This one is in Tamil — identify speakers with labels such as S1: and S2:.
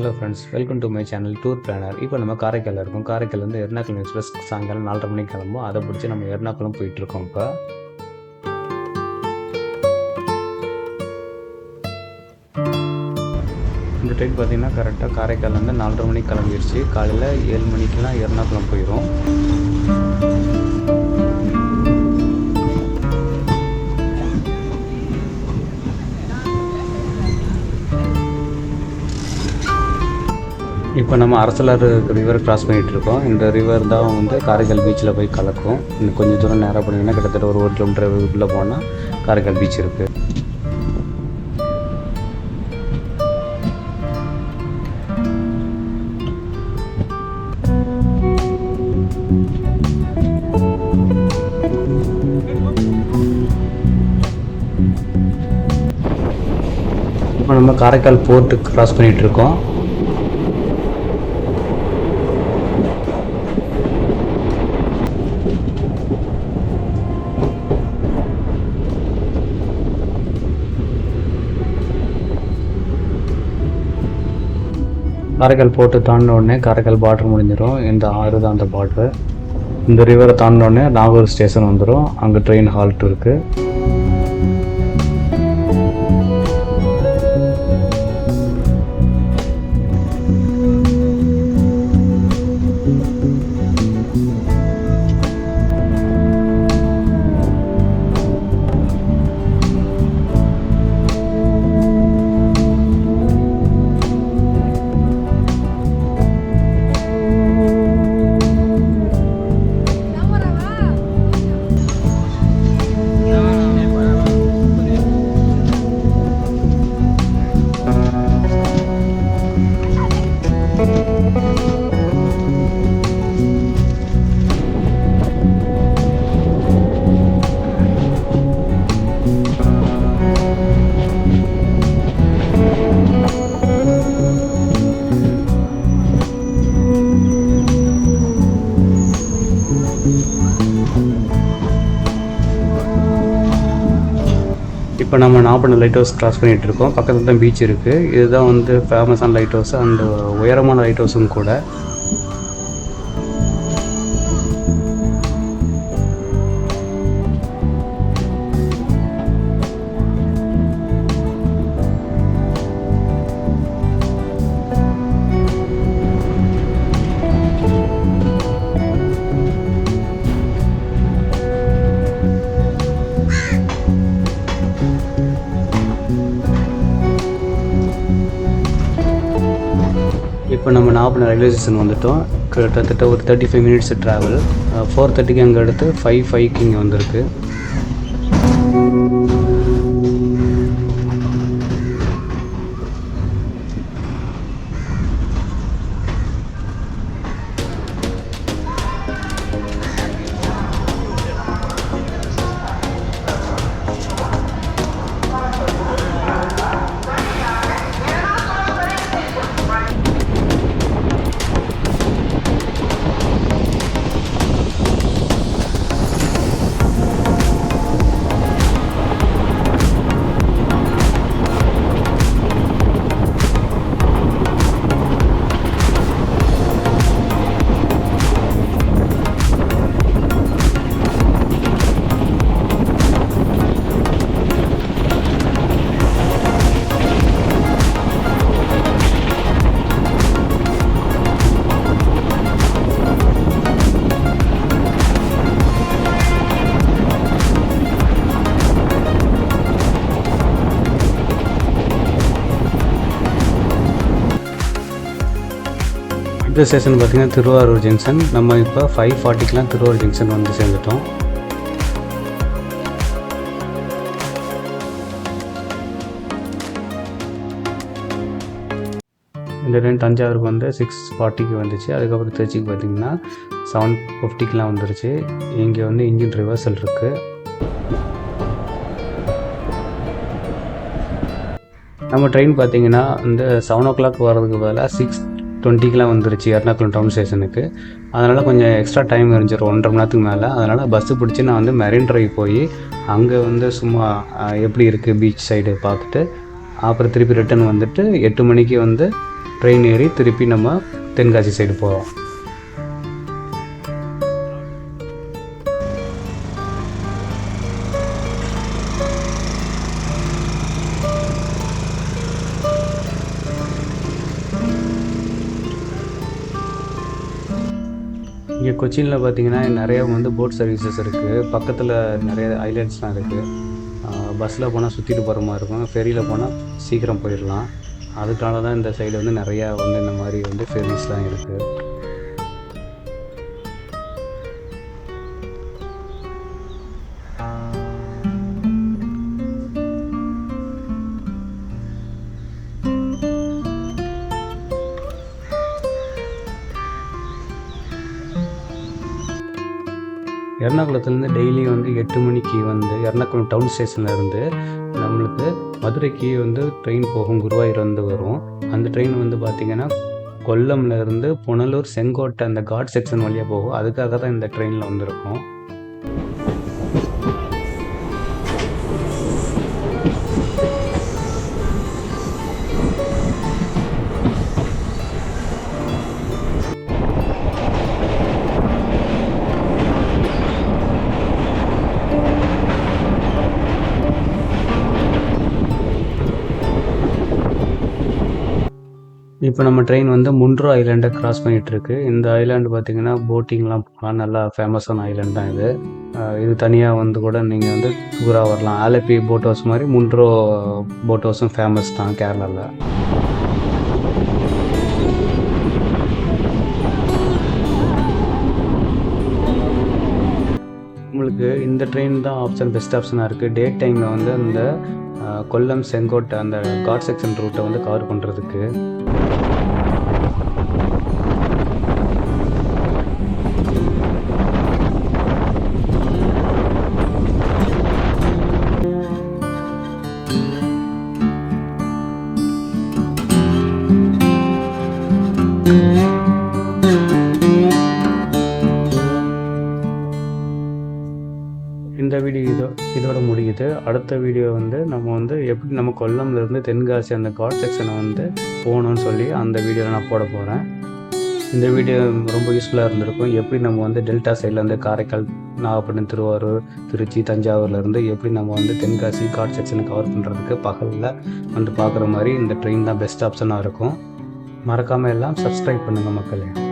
S1: Hello friends, welcome to my channel tour planar. இப்போ நம்ம காரைக்காலில் இருக்கோம். காரைக்கால்லேருந்து எர்ணாகுளம் எக்ஸ்பிரஸ் சாயங்காலம் 4:30 மணிக்கு கிளம்பும். அதை பிடிச்சி நம்ம எர்ணாகுளம் போயிட்டுருக்கோம். இப்போ இந்த ட்ரெயின் பார்த்திங்கன்னா கரெக்டாக காரைக்கால்லேருந்து 4:30 மணிக்கு கிளம்பிடுச்சு. காலையில் 7 மணிக்கெலாம் எர்ணாகுளம் போயிடும். இப்போ நம்ம அரசலார் ரிவர் கிராஸ் பண்ணிகிட்ருக்கோம். இந்த ரிவர் தான் வந்து காரைக்கால் பீச்சில் போய் கலக்கும். இன்னும் கொஞ்சம் தூரம் நேராக போனீங்கன்னா கிட்டத்தட்ட ஒரு 1 கிலோமீட்டர் உள்ளே போனால் காரைக்கால் பீச் இருக்குது. இப்போ நம்ம காரைக்கால் போர்ட்டு கிராஸ் பண்ணிகிட்ருக்கோம். காரைக்கால் போட்டு தாண்டின உடனே காரைக்கால் பார்டர் முடிஞ்சிடும். இந்த ஆறு தான் அந்த பார்டர். இந்த ரிவரை தாண்டின உடனே நாகூர் ஸ்டேஷன் வந்துடும். அங்கே ட்ரெயின் ஹால்ட் இருக்குது. இப்போ நம்ம நாகப்பட்டினம் லைட் ஹவுஸ் கிராஸ் பண்ணிகிட்டு இருக்கோம். பக்கத்தில் தான் பீச் இருக்குது. இதுதான் வந்து ஃபேமஸான லைட் ஹவுஸ் அண்ட் உயரமான லைட் ஹவுஸும் கூட. இப்போ நம்ம நாகப்பட்டினம் ரயில்வே ஸ்டேஷன் வந்துவிட்டோம். கிட்டத்தட்ட ஒரு 35 மினிட்ஸ் ட்ராவல். 4:30க்கு அங்கே எடுத்து 5:05க்கு இங்கே வந்திருக்கு. இந்த ஸ்டேஷன் பார்த்திங்கன்னா திருவாரூர் ஜங்ஷன். நம்ம இப்போ 5:40க்கெலாம் திருவாரூர் ஜங்ஷன் வந்து சேர்ந்துட்டோம். இந்த ட்ரெயின் தஞ்சாவூருக்கு வந்து 6:40க்கு வந்துச்சு. அதுக்கப்புறம் திருச்சிக்கு பார்த்திங்கன்னா 7:50க்கெலாம் வந்துருச்சு. இங்கே வந்து இன்ஜின் ரிவர்சல் இருக்குது. நம்ம ட்ரெயின் பார்த்திங்கன்னா இந்த 7 o'clock வர்றதுக்கு பதிலாக 6:20க்கெலாம் வந்துருச்சு எர்ணாகுளம் டவுன் ஸ்டேஷனுக்கு. அதனால் கொஞ்சம் எக்ஸ்ட்ரா டைம் இருந்துச்சு, 1.5 மணி நேரத்துக்கு மேலே. அதனால் பஸ்ஸு பிடிச்சி நான் வந்து மெரின் ட்ரைவ் போய் அங்கே வந்து சும்மா எப்படி இருக்குது பீச் சைடு பார்த்துட்டு அப்புறம் திருப்பி ரிட்டன் வந்துட்டு 8 மணிக்கு வந்து ட்ரெயின் ஏறி திருப்பி நம்ம தென்காசி சைடு போகிறோம். இங்கே கொச்சினில் பார்த்தீங்கன்னா நிறையா போட் சர்வீசஸ் இருக்குது. பக்கத்தில் நிறைய ஐலேண்ட்ஸ்லாம் இருக்குது. பஸ்ஸில் போனால் சுற்றிட்டு போகிற மாதிரி இருக்கும். ஃபெரியில் போனால் சீக்கிரம் போயிடலாம். அதுக்காக தான் இந்த சைடு நிறையா இந்த மாதிரி ஃபெரிஸ்லாம் இருக்குது. எர்ணாகுளத்துலேருந்து டெய்லி 8 மணிக்கு எர்ணாகுளம் டவுன் ஸ்டேஷன்லேருந்து நம்மளுக்கு மதுரைக்கு ட்ரெயின் போகும். குருவாயூர் வரும். அந்த ட்ரெயின் பார்த்திங்கன்னா கொல்லம்லேருந்து புனலூர் செங்கோட்டை அந்த காட் செக்ஷன் வழியாக போகும். அதுக்காக தான் இந்த ட்ரெயினில் வந்திருக்கோம். இப்போ நம்ம ட்ரெயின் முன்ட்ரோ ஐலாண்டை கிராஸ் பண்ணிகிட்ருக்கு. இந்த ஐலாண்டு பார்த்திங்கன்னா போட்டிங்லாம் போகலாம். நல்லா ஃபேமஸான ஐலாண்ட் தான் இது. இது தனியாக கூட நீங்கள் டூராக வரலாம். ஆலப்பி போட் ஹவுஸ் மாதிரி முன்ட்ரோ போட் ஹவுஸும் ஃபேமஸ் தான் கேரளாவில். உங்களுக்கு இந்த ட்ரெயின் தான் பெஸ்ட் ஆப்ஷனாக இருக்குது. டே டைமில் அந்த கொல்லம் செங்கோட்டை அந்த காட் செக்ஷன் ரூட்டை கவர் பண்ணுறதுக்கு. இந்த வீடியோ இதோட முடியுது. அடுத்த வீடியோ நம்ம எப்படி நம்ம கொல்லம்லேருந்து தென்காசி அந்த காட் செக்ஷனை போகணும்னு சொல்லி அந்த வீடியோவில் நான் போட போகிறேன். இந்த வீடியோ ரொம்ப யூஸ்ஃபுல்லாக இருந்திருக்கும். எப்படி நம்ம டெல்டா சைடில் காரைக்கால், நாகப்பட்டினம், திருவாரூர், திருச்சி, தஞ்சாவூர்லேருந்து எப்படி நம்ம தென்காசி காட் செக்ஷனை கவர் பண்ணுறதுக்கு பகலில் பார்க்குற மாதிரி இந்த ட்ரெயின் தான் பெஸ்ட் ஆப்ஷனாக இருக்கும். மறக்காமல் எல்லாம் சப்ஸ்கிரைப் பண்ணுங்கள் மக்களே.